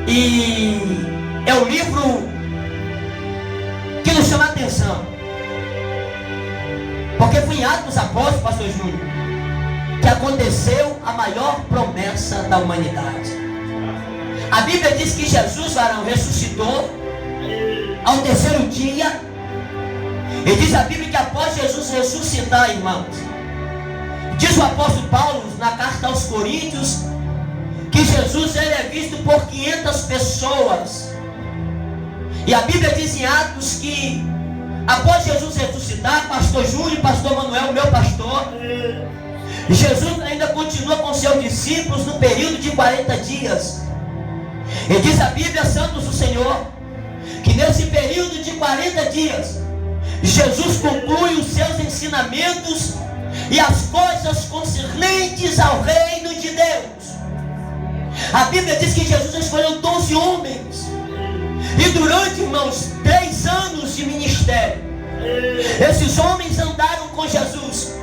E é um livro que nos chama a atenção, porque foi em Atos dos Apóstolos, pastor Júnior, que aconteceu a maior promessa da humanidade. A Bíblia diz que Jesus, varão, ressuscitou ao terceiro dia. E diz a Bíblia que após Jesus ressuscitar, irmãos, diz o apóstolo Paulo na carta aos Coríntios, que Jesus ele é visto por 500 pessoas. E a Bíblia diz em Atos que após Jesus ressuscitar, pastor Júlio, pastor Manuel, meu pastor, Jesus ainda continua com seus discípulos no período de 40 dias. E diz a Bíblia, santos do Senhor, que nesse período de 40 dias, Jesus conclui os seus ensinamentos e as coisas concernentes ao reino de Deus. A Bíblia diz que Jesus escolheu 12 homens. E durante, irmãos, 3 anos de ministério, esses homens andaram com Jesus.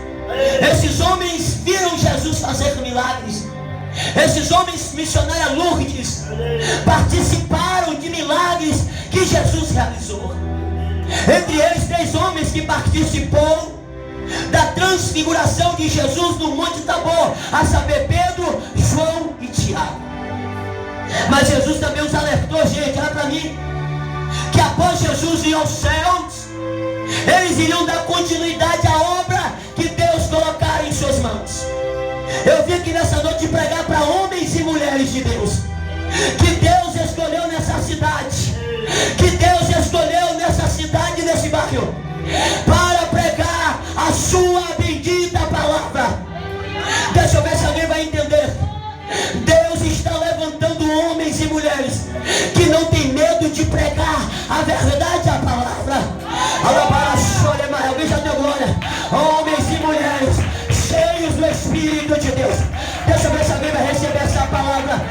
Esses homens viram Jesus fazer milagres. Esses homens missionários Lourdes participaram de milagres que Jesus realizou. Entre eles 3 homens que participou da transfiguração de Jesus no Monte Tabor, a saber, Pedro, João e Tiago. Mas Jesus também os alertou, gente, olha para mim, que após Jesus ir aos céus, eles iriam dar continuidade à obra que Deus colocara em suas mãos. Eu vim aqui nessa noite pregar para homens e mulheres de Deus, que Deus escolheu nessa cidade, que Deus escolheu nessa cidade, nesse bairro, para pregar a sua bendita palavra. Deixa eu ver se alguém vai entender. Deus está levantando homens e mulheres que não tem medo de pregar a verdade, a palavra. Alguém já deu glória? Homens e mulheres cheios do Espírito de Deus. Deixa eu ver se alguém vai receber essa palavra.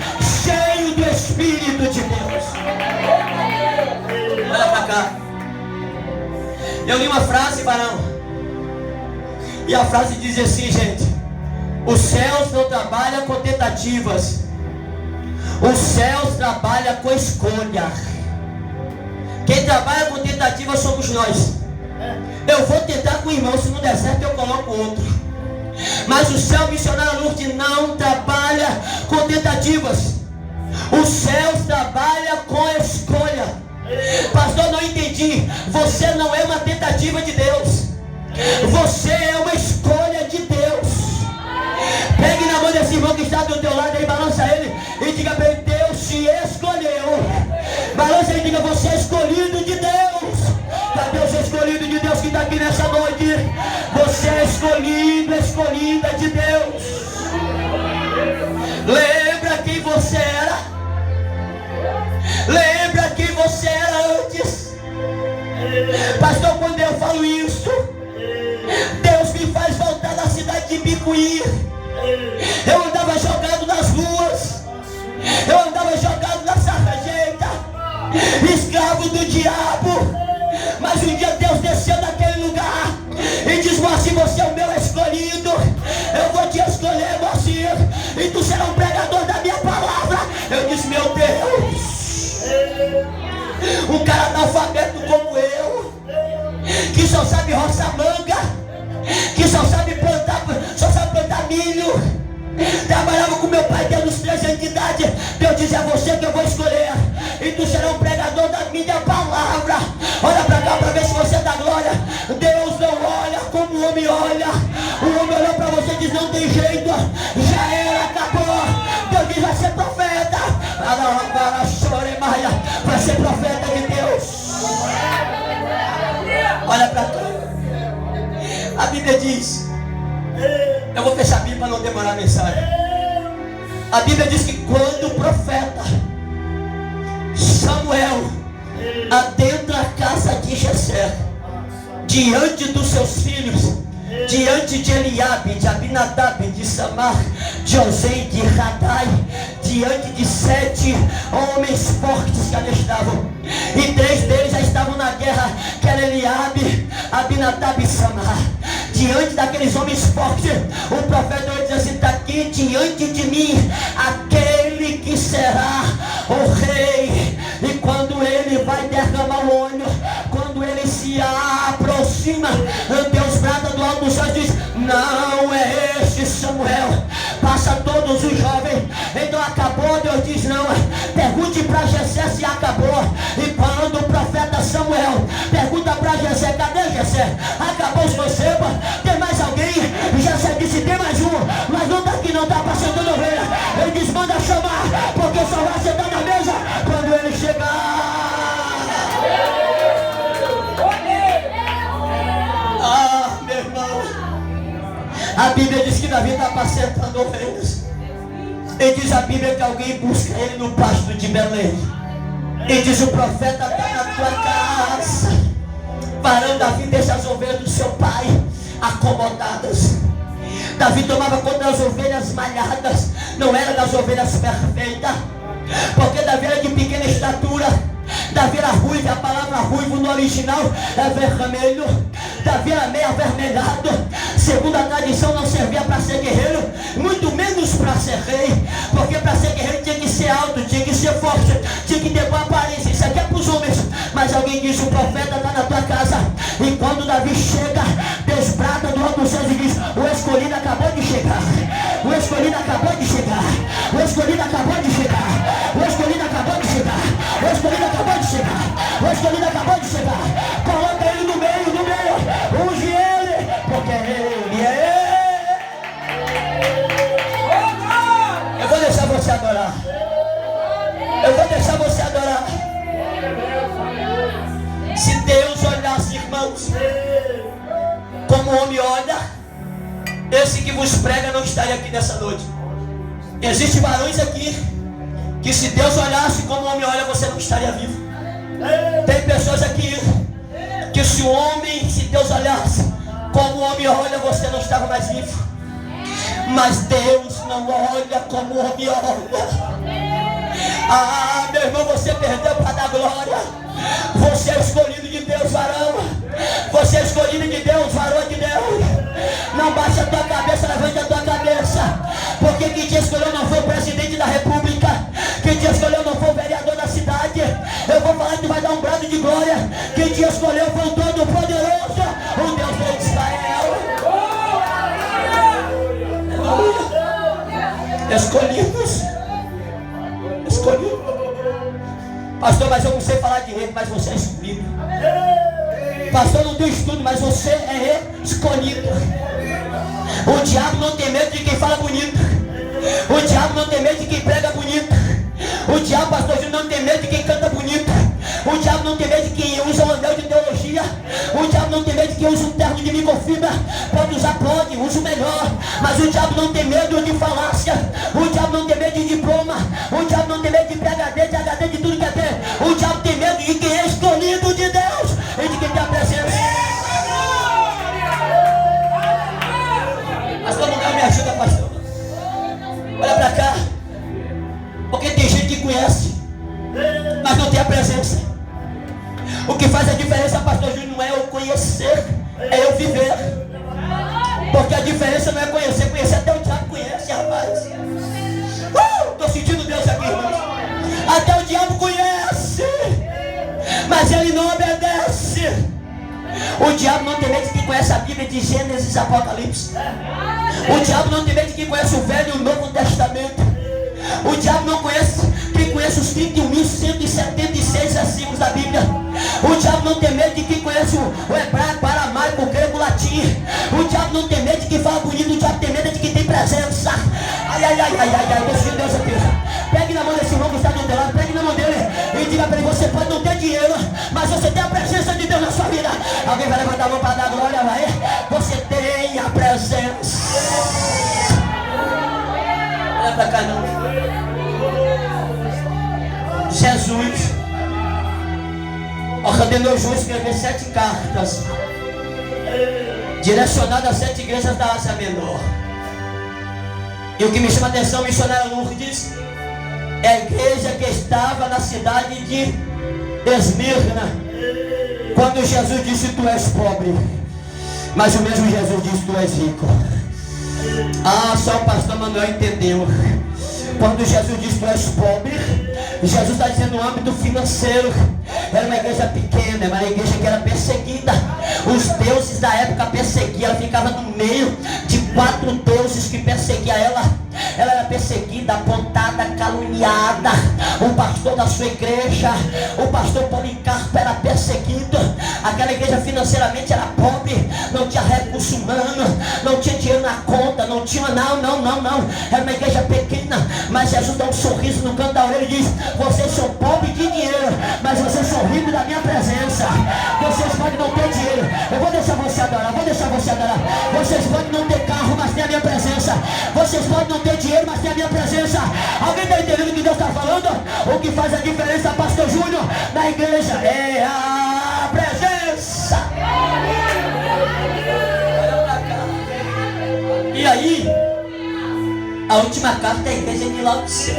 Cheio do Espírito de Deus. Olha pra cá. Eu li uma frase, varão, e a frase diz assim, gente: os céus não trabalham com tentativas, os céus trabalham com escolha. Quem trabalha com tentativa somos nós. Eu vou tentar com o irmão, se não der certo eu coloco outro. Mas o céu missionário Lourdes não trabalha com tentativas. Os céus trabalham com escolha. Pastor, não entendi. Você não é uma tentativa de Deus, você é uma escolha de Deus. Pegue na mão desse irmão que está do teu lado aí, balança ele e diga para ele: Deus te escolheu. Balança ele e diga: você é escolhido de Deus. Cadê o seu escolhido de Deus que está aqui nessa noite? Você é escolhido, escolhida de Deus. Lembra quem você era? Lembra quem você era antes? Pastor, quando eu falo isso, Deus me faz voltar da cidade de Bicuí. Eu andava jogado nas ruas, eu andava jogado na sarjeta, escravo do diabo. Mas um dia Deus desceu daquele lugar e disse: Moacir, você é o meu escolhido. Eu vou te escolher, Moacir, e tu será um pregador da minha palavra. Eu disse: meu Deus, um cara analfabeto como eu, que só sabe roçar manga, que só sabe plantar milho, trabalhava com meu pai desde os 13 anos de idade. Deus disse: é você que eu vou escolher, e tu será um pregador da minha palavra. Olha pra cá pra ver se você dá glória. Deus não olha como o homem olha. O homem olhou pra você e diz: não tem jeito, já era, acabou. Deus diz: vai ser profeta. Vai ser profeta de Deus. Olha pra cá. A Bíblia diz, eu vou fechar a Bíblia para não demorar a mensagem. A Bíblia diz que quando o profeta Samuel adentra a casa de Jessé, diante dos seus filhos, diante de Eliabe, de Abinadab, de Samar, de Ozem, de Radai, diante de 7 homens fortes que ali estavam, e 3 deles já estavam na guerra, que era Eliabe, Abinadab e Samar. Diante daqueles homens fortes, o profeta diz assim: está aqui diante de mim aquele que será o rei vai derramar o óleo. Quando ele se aproxima, Deus brada do alto dos céus e diz: não é este Samuel. Passa todos os jovens. Então acabou, Deus diz: não. Pergunte para Jessé se acabou. E quando o profeta Samuel pergunta para Jessé: cadê Jessé? Acabou os mancebos? Tem mais alguém? Jessé disse: tem mais um, mas não está aqui, não está apacentando ovelha. Ele diz: manda chamar, porque só vai sentar na mesa quando ele chegar. Ah, meu irmão, a Bíblia diz que Davi está apacentando ovelhas. E diz a Bíblia que alguém busca ele no pasto de Belém. E diz: o profeta está na tua casa. Varão Davi deixa as ovelhas do seu pai acomodadas. Davi tomava conta das ovelhas malhadas, não era das ovelhas perfeitas, porque Davi era de pequena estatura. Davi era ruivo, a palavra ruivo no original é vermelho. Davi era meio avermelhado. Segundo a tradição, não servia para ser guerreiro, muito menos para ser rei, porque para ser guerreiro tinha que ser alto, tinha que ser forte, tinha que ter boa aparência. Isso aqui é para os homens. Mas alguém diz: o profeta está na tua casa. E quando Davi chega, Deus brada do alto dos céus e diz: o escolhido acabou de chegar. O escolhido acabou de chegar. O escolhido acabou de chegar. O escolhido acabou de chegar. O escolhido acabou de chegar. O escolhido acabou de chegar. Coloca ele no meio. Unge ele, porque ele é. Eu vou deixar você adorar. Eu vou deixar você adorar. Se Deus olhasse, irmãos, como o homem olha, esse que vos prega não estaria aqui nessa noite. Existem varões aqui que, se Deus olhasse como o homem olha, você não estaria vivo. Tem pessoas aqui que, se Deus olhasse como o homem olha, você não estava mais vivo. Mas Deus não olha como o homem olha. Ah, meu irmão, você perdeu para dar glória. Você é escolhido de Deus, varão. Você é escolhido de Deus, varão de Deus. Não baixe a tua cabeça, levante a tua cabeça. Porque quem te escolheu não foi o presidente da república. Quem te escolheu não foi o vereador da cidade. Eu vou falar que vai dar um brado de glória. Quem te escolheu foi o Todo-Poderoso, o Deus de Israel. Escolhidos. Escolhido. Pastor, mas eu não sei falar direito, mas você é escolhido. Pastor, não tem estudo, mas você é escolhido. O diabo não tem medo de quem fala bonito. O diabo não tem medo de quem prega bonito. O diabo, pastor, não tem medo de quem canta bonito. O diabo não tem medo de quem usa um anel de teologia. O diabo não tem medo de quem usa um terno de microfibra. Pode usar, pode, usa o melhor. Mas o diabo não tem medo de falácia. O diabo não tem medo de diploma. O diabo não tem medo de PhD, de HD, de tudo que é ter. O diabo tem medo de quem é escolhido de Deus e de quem tem a presença. Pastor, não me ajuda, pastor. Olha pra cá. Porque tem gente que conhece, mas não tem a presença. O que faz a diferença, pastor Júnior, não é eu conhecer, é eu viver. Porque a diferença não é conhecer, conhecer até o diabo conhece, rapaz. Estou sentindo Deus aqui, irmãos. Até o diabo conhece, mas ele não obedece. O diabo não tem medo de quem conhece a Bíblia de Gênesis e Apocalipse. O diabo não tem medo de quem conhece o Velho e o Novo Testamento. O diabo não conhece quem conhece os 31.176 versículos da Bíblia. O diabo não tem medo de quem conhece o hebraico, o aramaico, o grego, o latim. O diabo não tem medo de quem fala bonito. O diabo tem medo de quem tem presença. Ai, ai, ai, ai, ai, ai, deixa Deus aqui. Pegue na mão desse irmão que está do teu lado, pegue na mão dele e diga para ele: você pode não ter dinheiro, mas você tem a presença de Deus na sua vida. Alguém vai levantar a mão para dar glória, vai? Você tem a presença. Olha para cá, não. Jesus ordenou João escrever 7 cartas direcionadas a 7 igrejas da Ásia Menor. E o que me chama a atenção, missionário Lourdes, é a igreja que estava na cidade de Esmirna, quando Jesus disse: tu és pobre, mas o mesmo Jesus disse: tu és rico. Ah, só o pastor Manuel entendeu. Quando Jesus disse: tu és pobre, Jesus está dizendo no âmbito financeiro. Era uma igreja pequena, era uma igreja que era perseguida. Os deuses da época perseguiam. Ela ficava no meio de 4 deuses que perseguiam ela. Ela era perseguida, apontada, caluniada. O pastor da sua igreja, o pastor Policarpo, era perseguido. Aquela igreja financeiramente era pobre, não tinha recurso humano, não tinha dinheiro na conta, não tinha, não. Era uma igreja pequena, mas Jesus dá um sorriso no canto da orelha e diz: vocês são pobres de dinheiro, mas vocês são ricos da minha presença. Vocês podem não ter dinheiro, eu vou deixar você adorar, Vocês podem não ter carro, mas tem a minha presença. Vocês podem não ter dinheiro, mas tem a minha presença. Alguém está entendendo o que Deus está falando? O que faz a diferença, pastor Júnior, na igreja é a presença. E aí, a última carta é a igreja de Laodiceia,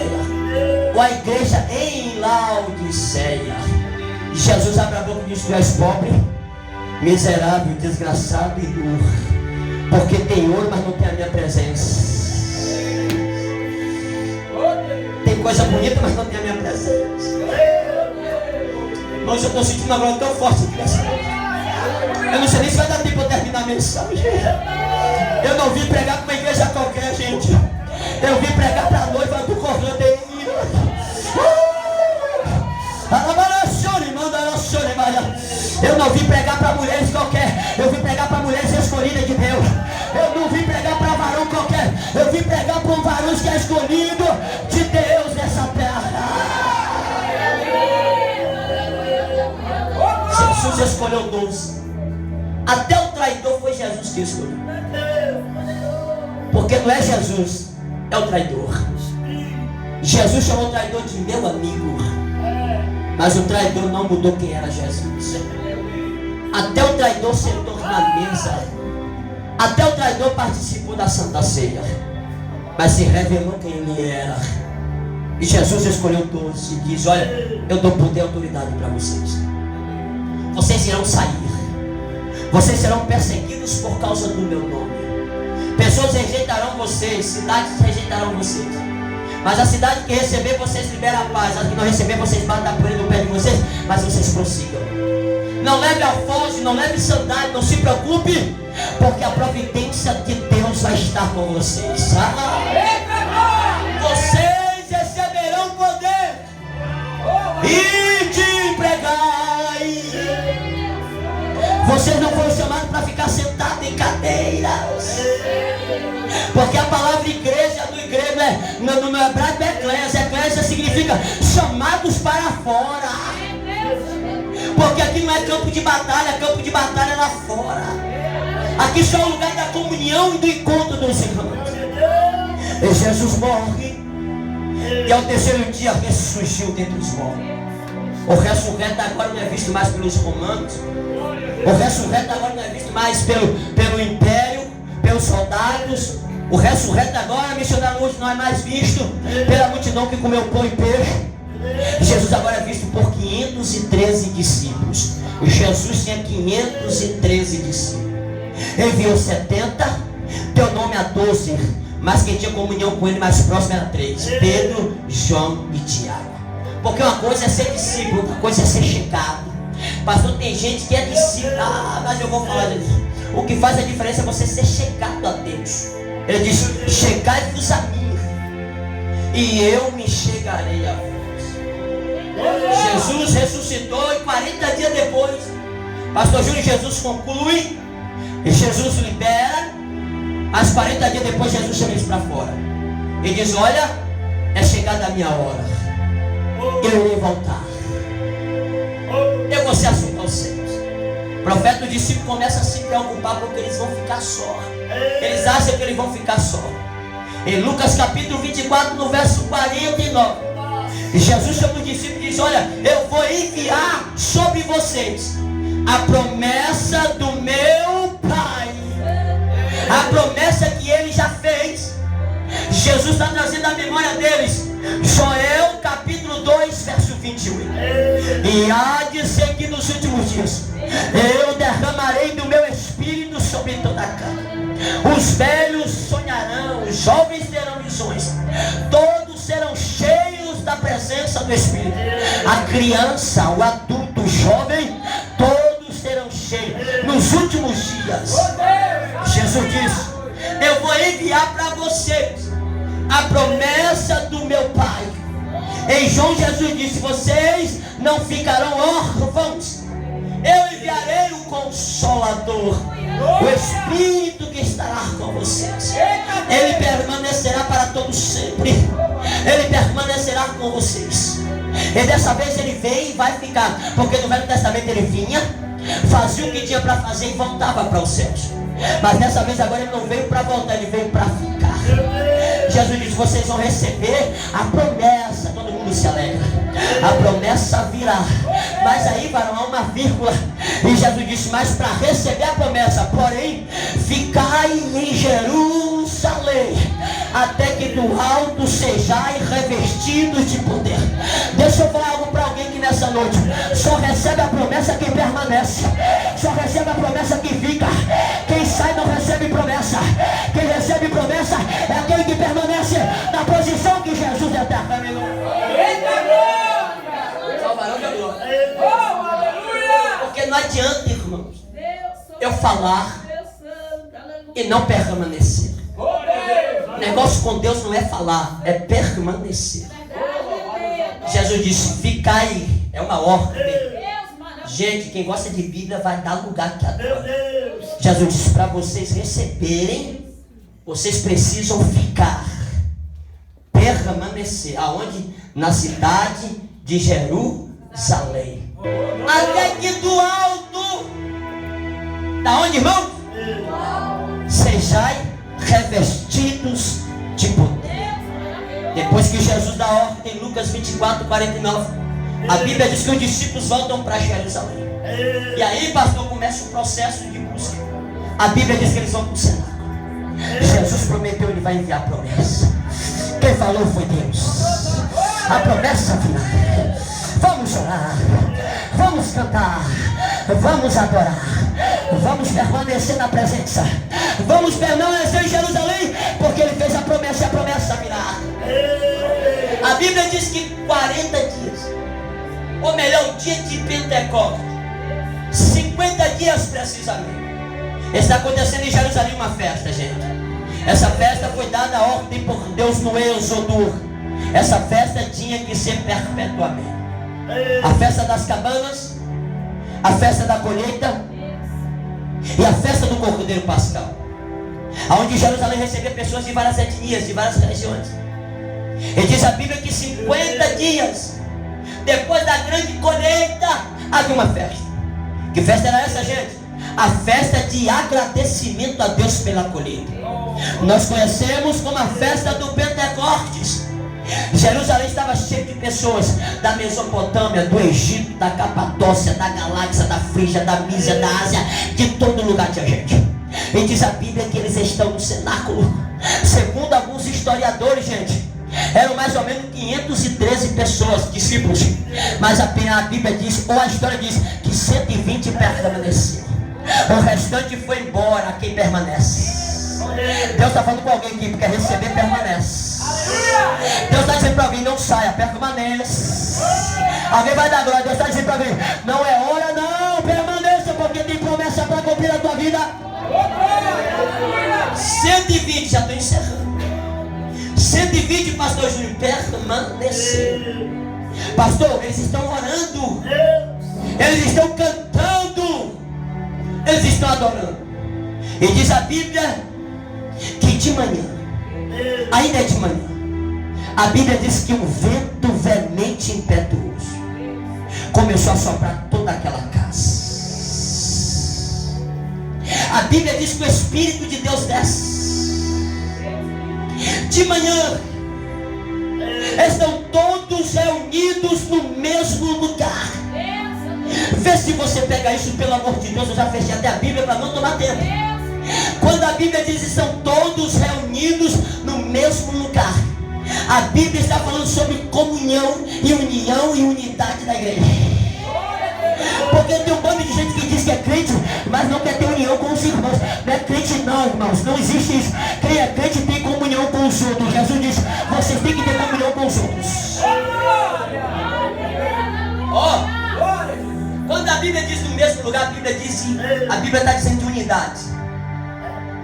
ou a igreja em Laodiceia. Jesus abre a boca e diz: tu és pobre, miserável, desgraçado e duro, porque tem ouro, mas não tem a minha presença. Tem coisa bonita, mas não tem a minha presença. Irmãos, eu estou sentindo agora tão forte aqui nessa noite. Eu não sei nem se vai dar tempo para terminar a mensagem. Eu não vim pregar para uma igreja qualquer, gente. Eu vim pregar para a noiva do Cordeiro. Eu não vim pregar para mulheres qualquer. Eu vim pregar para mulheres escolhidas de Deus. Eu não vim pregar para varão qualquer. Eu vim pregar para um varão que é escolhido de Deus nessa terra. Jesus escolheu 12. Até o traidor foi Jesus que escolheu. Porque não é Jesus, é o traidor. Jesus chamou o traidor de meu amigo, mas o traidor não mudou quem era Jesus. Até o traidor sentou na mesa. Até o traidor participou da Santa Ceia, mas se revelou quem ele era. E Jesus escolheu 12 e diz: olha, eu dou poder e autoridade para vocês. Vocês irão sair. Vocês serão perseguidos por causa do meu nome. Pessoas rejeitarão vocês, cidades rejeitarão vocês. Mas a cidade que receber, vocês liberam a paz. A que não receber, vocês batem a poeira no pé de vocês. Mas vocês prossigam. Não leve alforje, não leve sandália, não se preocupe, porque a providência de Deus vai estar com vocês. Vocês receberão poder e de pregai. Vocês não foram chamados para ficar sentados em cadeiras, porque a palavra igreja do grego no hebraico é eclésia. Eclésia significa chamados para fora. Porque aqui não é campo de batalha é lá fora. Aqui só é o lugar da comunhão e do encontro dos irmãos. E Jesus morre, e ao terceiro dia ressurgiu dentre os mortos. O ressurreto agora não é visto mais pelos romanos. O ressurreto agora não é visto mais pelo império, pelos soldados. O ressurreto agora, missionário, hoje não é mais visto pela multidão que comeu pão e peixe. Jesus agora é visto por 513 discípulos. Jesus tinha 513 discípulos. Enviou 70, deu nome a 12, mas quem tinha comunhão com ele mais próximo era 3: Pedro, João e Tiago. Porque uma coisa é ser discípulo, outra coisa é ser chegado. Pastor, tem gente que é discípulo. Mas eu vou falar disso. O que faz a diferença é você ser chegado a Deus. Ele diz: chegai-vos a mim, e eu me chegarei a vós. Jesus ressuscitou e 40 dias depois, pastor Júlio, Jesus conclui e Jesus libera. Mas 40 dias depois Jesus chama eles para fora e diz: olha, é chegada a minha hora, eu irei voltar, eu vou ser assunto aos céus. O profeta, o discípulo, começa a se preocupar porque eles vão ficar só. Eles acham que eles vão ficar só. Em Lucas capítulo 24, no verso 49, Jesus chama os discípulos e diz: olha, eu vou enviar sobre vocês a promessa do meu Pai, a promessa que ele já fez. Jesus está trazendo a memória deles. Joel capítulo 2, verso 28. E há de ser que nos últimos dias eu derramarei do meu espírito sobre toda a carne. Os velhos sonharão, os jovens terão visões, todos serão cheios da presença do Espírito. A criança, o adulto, o jovem, todos serão cheios. Nos últimos dias, Jesus disse: eu vou enviar para vocês a promessa do meu Pai. Em João, Jesus disse: vocês não ficarão órfãos. Eu enviarei o Consolador, o Espírito que estará com vocês. Ele permanecerá para todos sempre. Ele permanecerá com vocês. E dessa vez ele vem e vai ficar. Porque no Velho Testamento ele vinha, fazia o que tinha para fazer e voltava para os céus. Mas dessa vez agora ele não veio para voltar, ele veio para ficar. Jesus disse: vocês vão receber a promessa. Todo mundo se alegra. A promessa virá. Mas aí, varão, há uma vírgula. E Jesus disse: mas para receber a promessa, porém, ficai em Jerusalém, até que do alto sejais revestidos de poder. Deixa eu falar algo para alguém que nessa noite só recebe a promessa quem permanece. Só recebe a promessa quem fica. Quem sai não recebe promessa. Quem recebe promessa é aquele que permanece na posição que Jesus determinou. Porque não adianta, irmãos, eu falar e não permanecer. O negócio com Deus não é falar, é permanecer. Jesus disse: ficai, é uma ordem. Gente, quem gosta de Bíblia vai dar lugar que adora. Jesus disse: para vocês receberem, vocês precisam ficar, permanecer. Aonde? Na cidade de Jerusalém. Até que do alto, da onde, irmão? Sejais revestidos de poder. Depois que Jesus dá ordem, em Lucas 24, 49, a Bíblia diz que os discípulos voltam para Jerusalém. E aí, pastor, começa o processo de busca. A Bíblia diz que eles vão para o cenáculo. Jesus prometeu, ele vai enviar a promessa. Quem falou foi Deus. A promessa virá. Vamos orar, vamos cantar, vamos adorar, vamos permanecer na presença, vamos permanecer em Jerusalém, porque ele fez a promessa e a promessa virá. A Bíblia diz que 40 dias, ou melhor, o dia de Pentecostes, 50 dias precisamente, está acontecendo em Jerusalém uma festa, gente. Essa festa foi dada a ordem por Deus no Êxodo. Essa festa tinha que ser perpetuamente. A festa das cabanas, a festa da colheita e a festa do Cordeiro Pascal, onde Jerusalém recebia pessoas de várias etnias, de várias regiões. E diz a Bíblia que 50 dias depois da grande colheita havia uma festa. Que festa era essa, gente? A festa de agradecimento a Deus pela colheita. Nós conhecemos como a festa do Pentecostes. Jerusalém estava cheio de pessoas da Mesopotâmia, do Egito, da Capadócia, da Galáxia, da Frígia, da Mísia, da Ásia. De todo lugar tinha gente. E diz a Bíblia que eles estão no cenáculo. Segundo alguns historiadores, gente, eram mais ou menos 513 pessoas, discípulos. Mas a Bíblia diz, ou a história diz, que 120 permaneceram. O restante foi embora. Quem permanece? Deus está falando com alguém aqui, porque receber permanece. Deus está dizendo para alguém: não saia, permanece. Alguém vai dar glória. Deus está dizendo para alguém: não é hora, não, permaneça, porque tem promessa para cumprir a tua vida. 120, já estou encerrando. 120, pastor Júnior, permanecer. Pastor, eles estão orando, eles estão cantando, eles estão adorando. E diz a Bíblia que de manhã, ainda é de manhã, a Bíblia diz que um vento veemente e impetuoso começou a soprar toda aquela casa. A Bíblia diz que o Espírito de Deus desce. De manhã estão todos reunidos no mesmo lugar. Vê se você pega isso, pelo amor de Deus. Eu já fechei até a Bíblia para não tomar tempo. Quando a Bíblia diz que estão todos reunidos no mesmo lugar, a Bíblia está falando sobre comunhão e união e unidade da igreja. Porque tem um bando de gente que diz que é crente, mas não quer ter união com os irmãos. Não é crente não, irmãos, não existe isso. Quem é crente tem comunhão com os outros. Jesus disse: vocês têm que ter comunhão com os outros. Bíblia diz, a Bíblia está dizendo de unidade,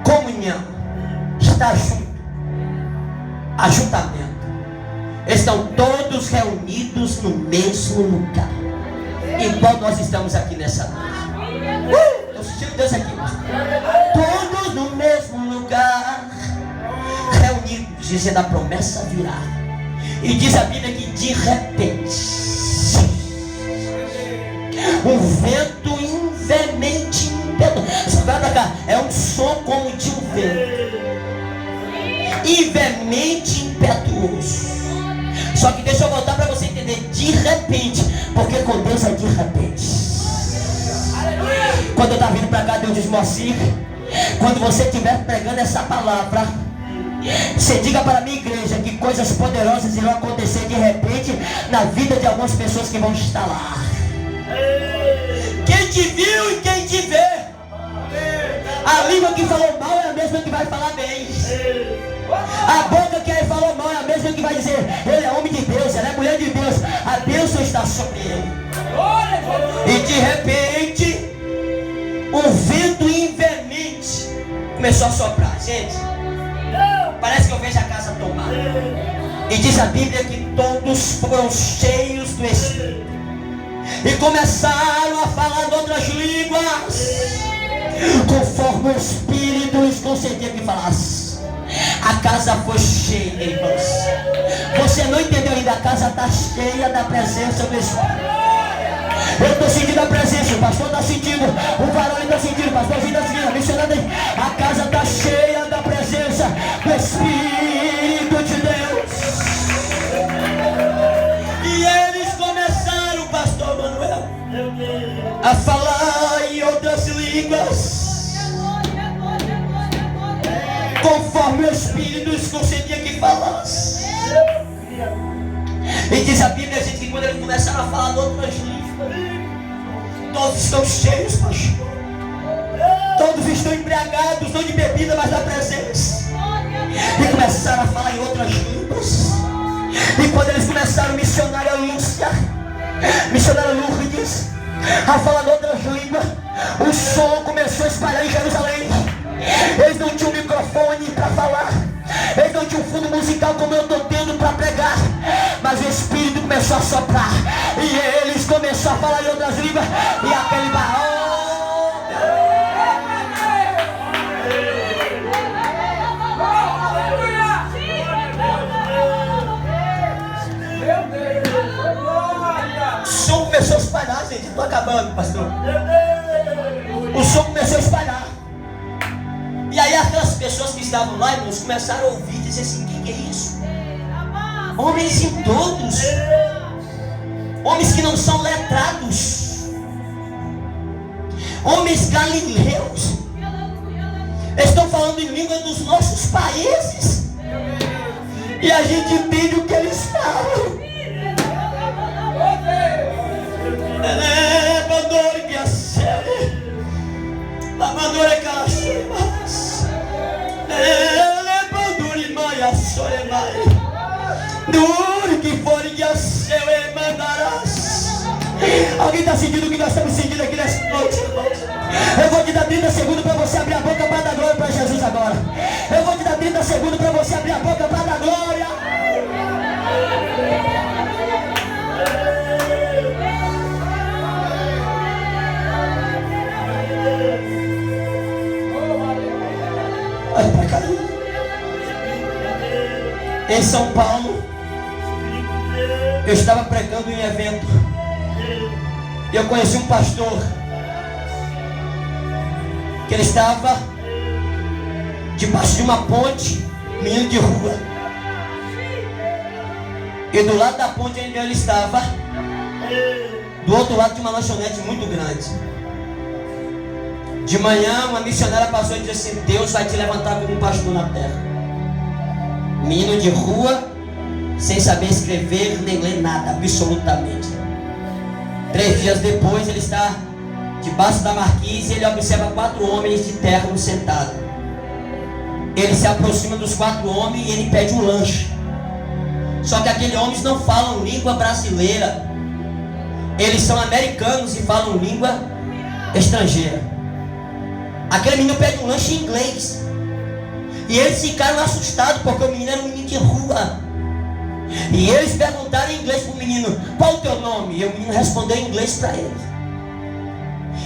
comunhão, estar junto, ajuntamento. Estão todos reunidos no mesmo lugar, igual nós estamos aqui nessa noite. Eu senti Deus aqui, todos no mesmo lugar, reunidos, dizendo a promessa virá. E diz a Bíblia que de repente um vento invemente impetuoso. Vai pra cá, é um som como de um vento invemente impetuoso. Só que deixa eu voltar para você entender, de repente, porque com Deus é de repente. Quando eu estava vindo para cá, Deus disse, Moacir, quando você estiver pregando essa palavra, você diga para a minha igreja que coisas poderosas irão acontecer de repente na vida de algumas pessoas que vão estar lá. Quem te viu e quem te vê, a língua que falou mal é a mesma que vai falar bem. A boca que falou mal é a mesma que vai dizer, ele é homem de Deus, ela é mulher de Deus, a bênção está sobre ele. E de repente um vento invemente começou a soprar. Gente, parece que eu vejo a casa tomar. E diz a Bíblia que todos foram cheios do Espírito e começaram a falar de outras línguas, conforme o Espírito lhes concedia que falasse. A casa foi cheia, irmãos. Você não entendeu ainda, a casa está cheia da presença do Espírito. Eu estou sentindo a presença, o pastor está sentindo, o varão está sentindo, o pastorzinho está sentindo, a missionária. A casa está cheia da presença do Espírito de Deus. E eles começaram, pastor Manuel, a falar em outras línguas, conforme o Espírito lhes concedia que falasse. E diz a Bíblia, gente, que quando eles começaram a falar de outras línguas, todos estão cheios, pastor. Todos estão embriagados, não de bebida, mas da presença. E começaram a falar em outras línguas. E quando eles começaram, missionária Lúcia, missionária Lourdes, a falar em outras línguas, o som começou a espalhar em Jerusalém. Eles não tinham microfone para falar, eles não tinham fundo musical como eu estou tendo para pregar, mas o Espírito começou a soprar e eles começaram a falar em outras línguas. E aquele barão, o som começou a espalhar, gente. Estou acabando, pastor. O som começou a espalhar. E aí aquelas pessoas que estavam lá, irmãos, começaram a ouvir e dizer assim, o que é isso? Homens todos, homens que não são letrados, homens galileus, estão falando em língua dos nossos países, e a gente entende o que eles falam. Alguém está sentindo o que nós estamos sentindo aqui nessa noite? Eu vou te dar 30 segundos para você abrir a boca para dar glória para Jesus agora. Eu vou te dar 30 segundos para você abrir a boca para dar glória. Olha para cá. Em São Paulo, eu estava pregando em um evento. E eu conheci um pastor que ele estava debaixo de uma ponte, menino de rua. E do lado da ponte onde ele estava, do outro lado de uma lanchonete muito grande. De manhã uma missionária passou e disse assim, Deus vai te levantar como um pastor na terra. Menino de rua, sem saber escrever nem ler nada, absolutamente. 3 dias depois ele está debaixo da marquise e ele observa 4 homens de terno sentados. Ele se aproxima dos 4 homens e ele pede um lanche. Só que aqueles homens não falam língua brasileira. Eles são americanos e falam língua estrangeira. Aquele menino pede um lanche em inglês. E eles ficaram assustados, porque o menino era um menino de rua. E eles perguntaram em inglês para o menino: qual o teu nome? E o menino respondeu em inglês para eles.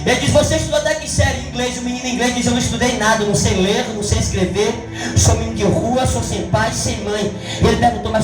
Ele diz: você estudou até que série em inglês? O menino em inglês diz: eu não estudei nada, eu não sei ler, não sei escrever, sou menino de rua, sou sem pai, sem mãe. E ele perguntou: mas